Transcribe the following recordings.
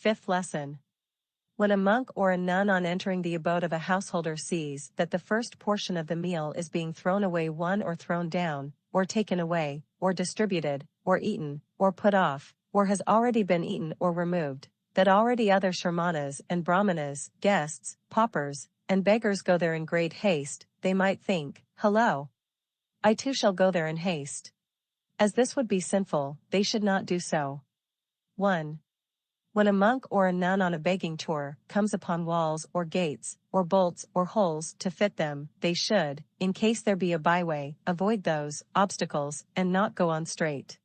Fifth lesson. When a monk or a nun on entering the abode of a householder sees that the first portion of the meal is being thrown away or thrown down, or taken away, or distributed, or eaten, or put off, or has already been eaten or removed, that already other Shramanas and Brahmanas, guests, paupers, and beggars go there in great haste, they might think, "Hello! I too shall go there in haste." As this would be sinful, they should not do so. 1. When a monk or a nun on a begging tour comes upon walls or gates, or bolts or holes to fit them, they should, in case there be a byway, avoid those obstacles and not go on straight.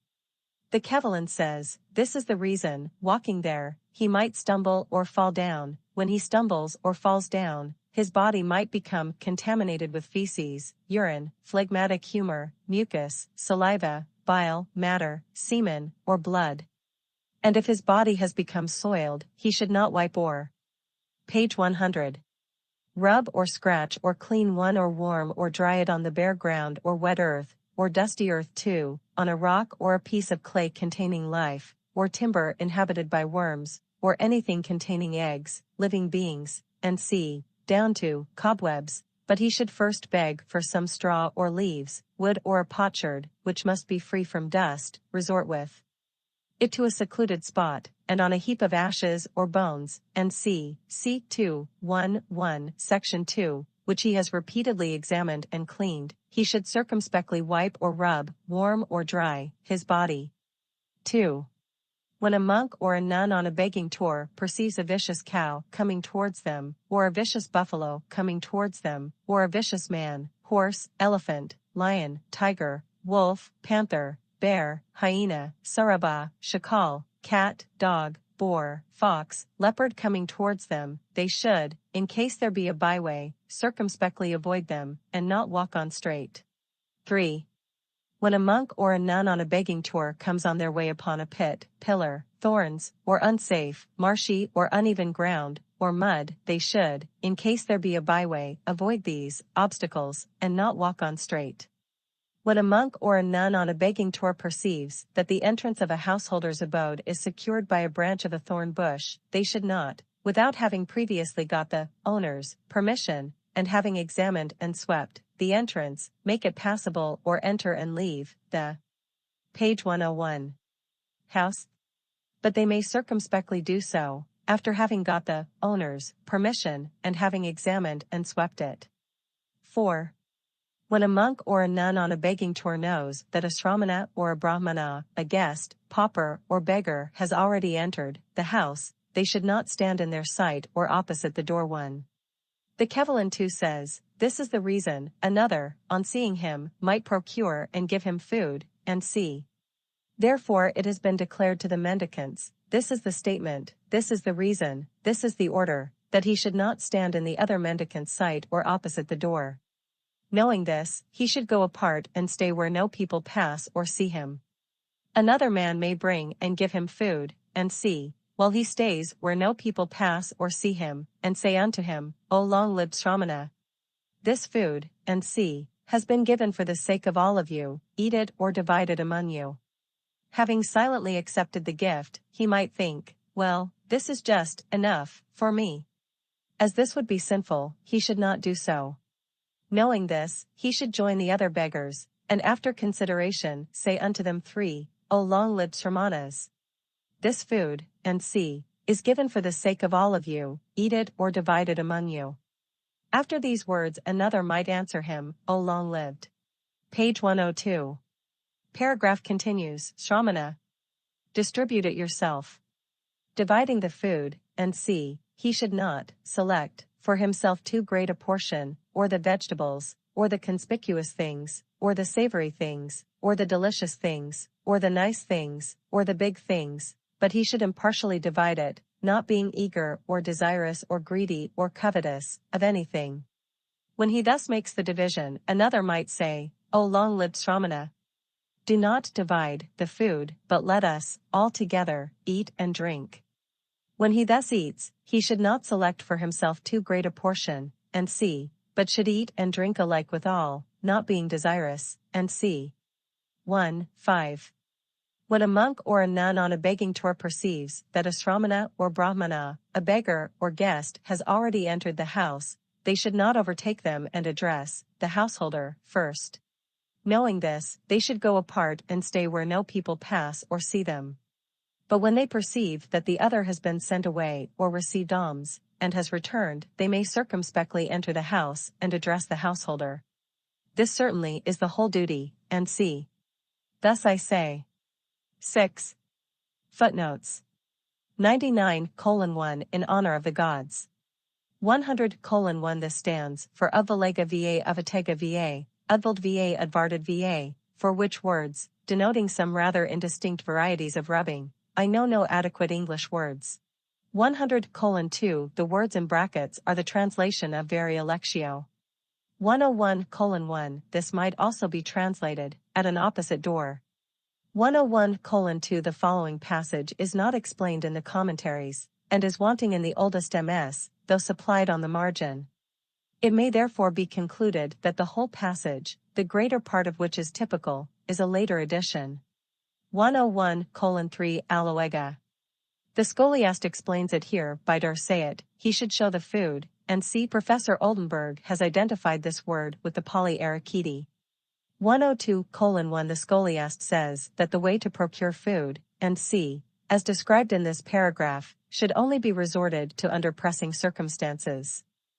The Kevalan says, this is the reason, walking there, he might stumble or fall down. When he stumbles or falls down, his body might become contaminated with feces, urine, phlegmatic humor, mucus, saliva, bile, matter, semen, or blood. And if his body has become soiled, he should not wipe or page 100. Rub or scratch or clean one or warm or dry it on the bare ground or wet earth, or dusty earth too, on a rock or a piece of clay containing life, or timber inhabited by worms, or anything containing eggs, living beings, and see, down to cobwebs, but he should first beg for some straw or leaves, wood or a potsherd, which must be free from dust, resort with it to a secluded spot, and on a heap of ashes or bones, and see 2:1:1 section 2, which he has repeatedly examined and cleaned, he should circumspectly wipe or rub, warm or dry, his body. 2. When a monk or a nun on a begging tour perceives a vicious cow coming towards them, or a vicious buffalo coming towards them, or a vicious man, horse, elephant, lion, tiger, wolf, panther, bear, hyena, saraba, shakal, cat, dog, boar, fox, leopard coming towards them, they should, in case there be a byway, circumspectly avoid them, and not walk on straight. 3. When a monk or a nun on a begging tour comes on their way upon a pit, pillar, thorns, or unsafe, marshy or uneven ground, or mud, they should, in case there be a byway, avoid these obstacles, and not walk on straight. When a monk or a nun on a begging tour perceives that the entrance of a householder's abode is secured by a branch of a thorn bush, they should not, without having previously got the owner's permission, and having examined and swept the entrance, make it passable or enter and leave the page 101 house. But they may circumspectly do so, after having got the owner's permission and having examined and swept it. 4. When a monk or a nun on a begging tour knows that a shramana or a brahmana, a guest, pauper, or beggar has already entered the house, they should not stand in their sight or opposite the door. 1. The Kevalan too says, this is the reason another, on seeing him, might procure and give him food, and see. Therefore it has been declared to the mendicants, this is the statement, this is the reason, this is the order, that he should not stand in the other mendicant's sight or opposite the door. Knowing this, he should go apart and stay where no people pass or see him. Another man may bring and give him food, and see, while he stays where no people pass or see him, and say unto him, O long-lived Shramana, this food, and see, has been given for the sake of all of you, eat it or divide it among you. Having silently accepted the gift, he might think, well, this is just enough for me. As this would be sinful, he should not do so. Knowing this, he should join the other beggars, and after consideration say unto them 3, O long-lived Shramanas, this food, and see, is given for the sake of all of you, eat it or divide it among you. After these words another might answer him, O long-lived. Page 102. Paragraph continues, Shramana, distribute it yourself. Dividing the food, and see, he should not select for himself too great a portion, or the vegetables, or the conspicuous things, or the savory things, or the delicious things, or the nice things, or the big things, but he should impartially divide it, not being eager or desirous or greedy or covetous of anything. When he thus makes the division, another might say, O long-lived Shramana, do not divide the food, but let us, all together, eat and drink. When he thus eats, he should not select for himself too great a portion, and see, but should eat and drink alike with all, not being desirous, and see. 1:5. When a monk or a nun on a begging tour perceives that a shramana or brahmana, a beggar or guest, has already entered the house, they should not overtake them and address the householder first. Knowing this, they should go apart and stay where no people pass or see them. But when they perceive that the other has been sent away or received alms, and has returned, they may circumspectly enter the house and address the householder. This certainly is the whole duty, and see. Thus I say. 6. Footnotes. 99:1 in honor of the gods. 100:1 This stands for Udvalega va Avatega va, Udvald va Advarded va, for which words, denoting some rather indistinct varieties of rubbing, I know no adequate English words. 100:2 The words in brackets are the translation of Varia Lectio. 101:1 This might also be translated, at an opposite door. 101:2 The following passage is not explained in the commentaries, and is wanting in the oldest MS, though supplied on the margin. It may therefore be concluded that the whole passage, the greater part of which is typical, is a later addition. 101:3 Aloega. The scholiast explains it here by say it, he should show the food, and see Professor Oldenburg has identified this word with the polyarachidi. 102:1 The scholiast says that the way to procure food, and see, as described in this paragraph, should only be resorted to under pressing circumstances.